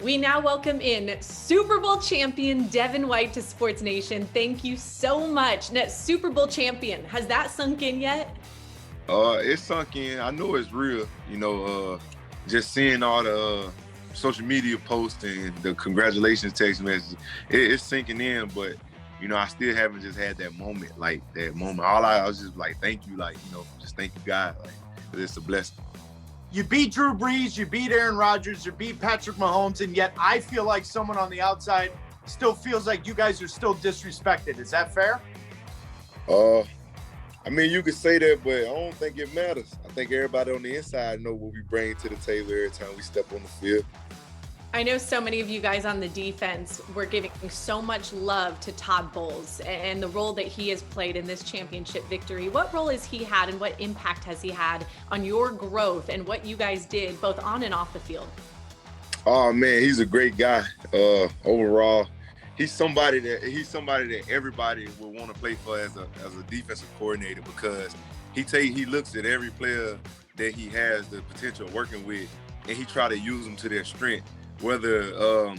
We now welcome in Super Bowl champion Devin White to Sports Nation. Thank you so much. Now, Super Bowl champion, has that sunk in yet? It's sunk in. I know it's real. Just seeing all the social media posts and the congratulations text messages, it's sinking in. But I still haven't just had that moment. Like that moment, I was just like, thank you, just thank you, God. Like, it's a blessing. You beat Drew Brees, you beat Aaron Rodgers, you beat Patrick Mahomes, and yet I feel like someone on the outside still feels like you guys are still disrespected. Is that fair? You could say that, but I don't think it matters. I think everybody on the inside know what we bring to the table every time we step on the field. I know so many of you guys on the defense were giving so much love to Todd Bowles and the role that he has played in this championship victory. What role has he had and what impact has he had on your growth and what you guys did both on and off the field? Oh man, he's a great guy. Overall, he's somebody that everybody would want to play for as a defensive coordinator, because he looks at every player that he has the potential of working with, and he try to use them to their strength. Whether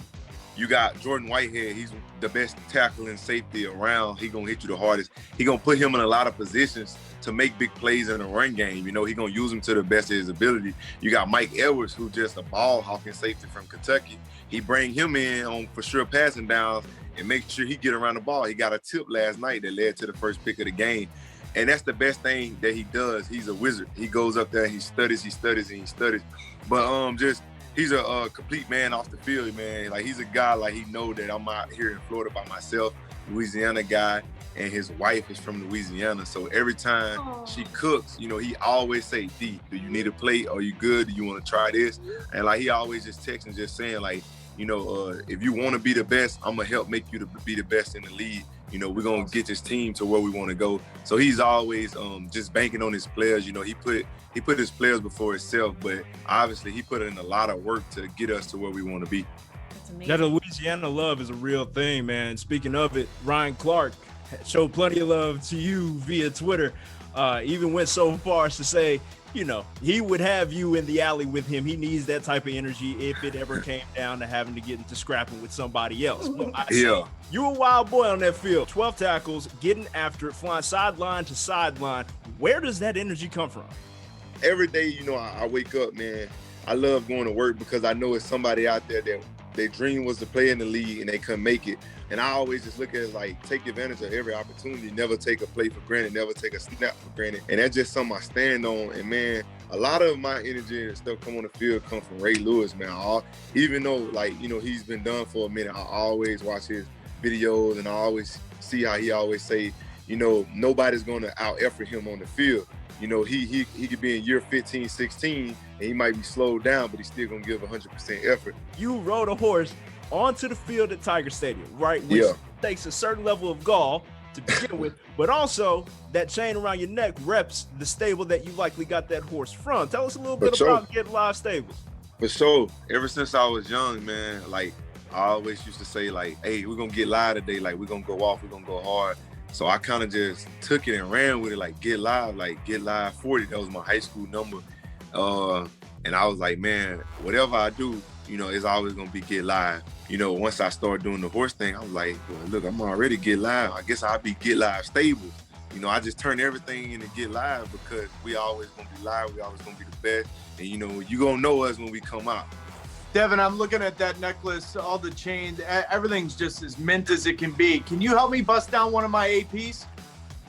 you got Jordan Whitehead, he's the best tackle and safety around. He gonna hit you the hardest. He gonna put him in a lot of positions to make big plays in the run game. He gonna use him to the best of his ability. You got Mike Edwards, who's just a ball hawking safety from Kentucky. He bring him in on for sure passing downs and make sure he get around the ball. He got a tip last night that led to the first pick of the game. And that's the best thing that he does. He's a wizard. He goes up there, he studies. But he's a complete man off the field, man. Like, he's a guy, like, he know that I'm out here in Florida by myself, Louisiana guy, and his wife is from Louisiana. So every time she cooks, he always say, D, do you need a plate? Are you good? Do you want to try this? And like, he always just texting, just saying like, if you want to be the best, I'm gonna help make you to be the best in the league. We're gonna get this team to where we want to go. So he's always just banking on his players. He put his players before himself, but obviously he put in a lot of work to get us to where we want to be. That Louisiana love is a real thing, man. Speaking of it, Ryan Clark showed plenty of love to you via Twitter. Even went so far as to say, he would have you in the alley with him. He needs that type of energy if it ever came down to having to get into scrapping with somebody else. But you're a wild boy on that field. 12 tackles, getting after it, flying sideline to sideline. Where does that energy come from? Every day, I wake up, man. I love going to work because I know it's somebody out there that their dream was to play in the league and they couldn't make it. And I always just look at it like, take advantage of every opportunity, never take a play for granted, never take a snap for granted. And that's just something I stand on. And man, a lot of my energy and stuff come on the field come from Ray Lewis, man. Even though, he's been done for a minute, I always watch his videos and I always see how he always say, nobody's going to out-effort him on the field. He could be in year 15, 16, and he might be slowed down, but he's still going to give 100% effort. You rode a horse onto the field at Tiger Stadium, right? Which takes a certain level of gall to begin with, but also that chain around your neck reps the stable that you likely got that horse from. Tell us a little bit about Get Live Stables. For sure. Ever since I was young, man, I always used to say, hey, we're going to get live today. We're going to go off, we're going to go hard. So I kind of just took it and ran with it, Get Live 40. That was my high school number. And I was like, man, whatever I do, it's always going to be Get Live. Once I started doing the horse thing, I was like, well, look, I'm already Get Live. I guess I'll be Get Live Stable. I just turned everything into Get Live because we always going to be live. We always going to be the best. And, you going to know us when we come out. Devin, I'm looking at that necklace, all the chains, everything's just as mint as it can be. Can you help me bust down one of my APs?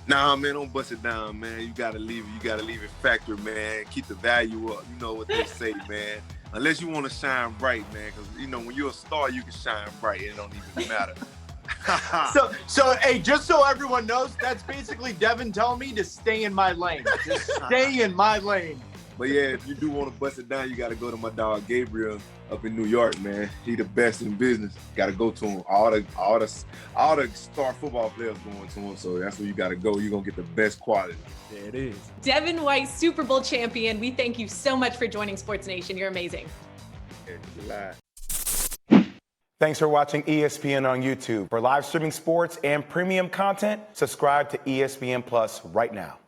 Nah, man, don't bust it down, man. You gotta leave it. You gotta leave it factory, man. Keep the value up. You know what they say, man. Unless you want to shine bright, man, because when you're a star, you can shine bright. It don't even matter. So, hey, just so everyone knows, that's basically Devin telling me to stay in my lane. Just stay in my lane. But yeah, if you do want to bust it down, you got to go to my dog Gabriel up in New York, man. He the best in business. Got to go to him. All the star football players going to him, so that's where you got to go. You're gonna get the best quality. There it is. Devin White, Super Bowl champion. We thank you so much for joining Sports Nation. You're amazing. Thanks for watching ESPN on YouTube. For live streaming sports and premium content, subscribe to ESPN Plus right now.